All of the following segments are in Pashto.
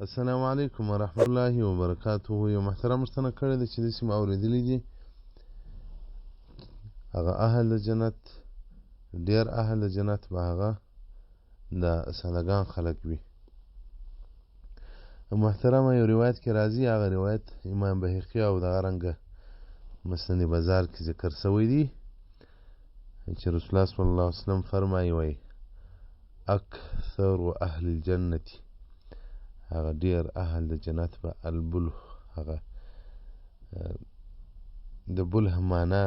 السلام علیکم ورحمت الله وبرکاته. یو محترم مرتنه کړی ده چې داسې مو اورېدلی دي هغه اهل د جنت، ډېر اهل د جنت به هغه د سادهګان خلک وي. محترمه یو روایت کې راځي، هغه روایت امام بهقي او دغه رنګه مسند بازار کې ذکر شوی دی چې رسول الله صلی الله علیه وسلم فرمایي وایي اکثر اهل الجنة، هغه ډیر اهل د جنت به البله، هغه د بله معنا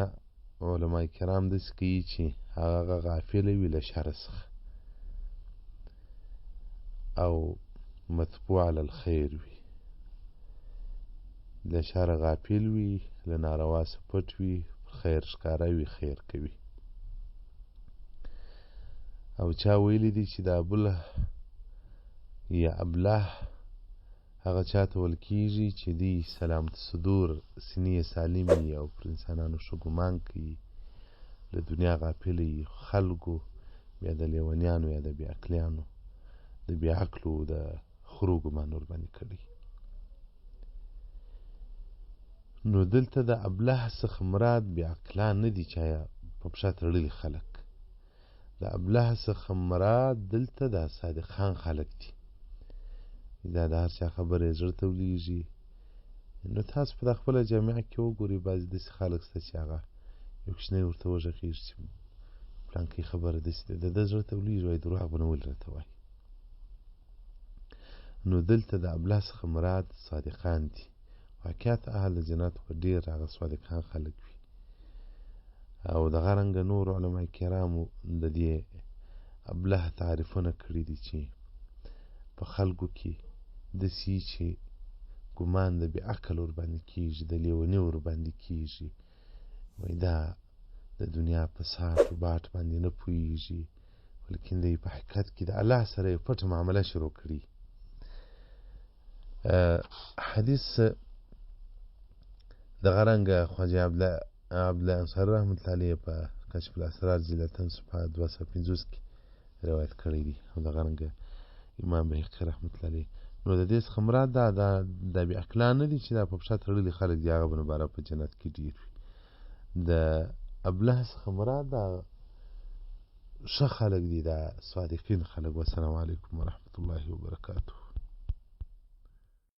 علما کرام داسې کوي چې هغه غافله وي له شر څخه او متبوع علی الخیر وي، له شره غافل وي، له ناروا څه پټ وي، خیر ښکاره وي، خیر کوي. او چا ویلی دي چې د ابله یا ابله هغه چاته ویل کېږي چې دی سلامت صدور، سینې سالمې او پر انسانانو ښه ګمان کوي، له دنیا غافله وي، خلکو یا د لیونیانو یا د بې عقلیانو د بې عقلو د خرو ګمان ورباندې کړی. نو دلته د ابله څخه مراد بې عقلان نه دي، چا په پښه تړلي خلک. د ابله څخه مراد دلته د صادقان خلک دي. دا د هر چا خبره یې زړه ته ولېږي. نو تاسو په خپله جامعه کې وګورئ، بعضې داسې خلک شته چې هغه یو کوچنی ورته وغږېږي چې پلانکۍ خبره داسې ده، د ده زړه ته ولېږي، وایي دروغ به نه ولې راته وایي. نو دلته د ابله څخه مراد صادقان دي. واقعیت اهل جنت به ډېر هغه صادقان خلک وي. او دغه رنګه نور علما کرامو د دې ابله تعریفونه کړي دي چې په خلکو کې داسې چې ګمان د بې عقل ورباندې کېږي، د لیوني ورباندې کېږي، وایي دا د دنیا په ساټ و باټ باندې نه پوهېږي، ولیکن دی په حقیقت کې د الله سره یو پټه معامله شروع کړي. حدیث دغه رنګه خواجه عبدالله انصاري رحمت الله علیه په کشف الاسرار جلدتن صفحه 250 کې روایت کړی دی، او دغه رنګه امام بهقي رحمت الله علیه. نو د دې څخه مراد دا بې عقلان نه دي چې دا په پښه تړلي خلک دي، هغه به نو باره په جنت کې ډېر وي. د ابله څخه مراد دا ښه خلک دي، دا صادقین خلک. والسلام علیکم ورحمت الله وبرکاته.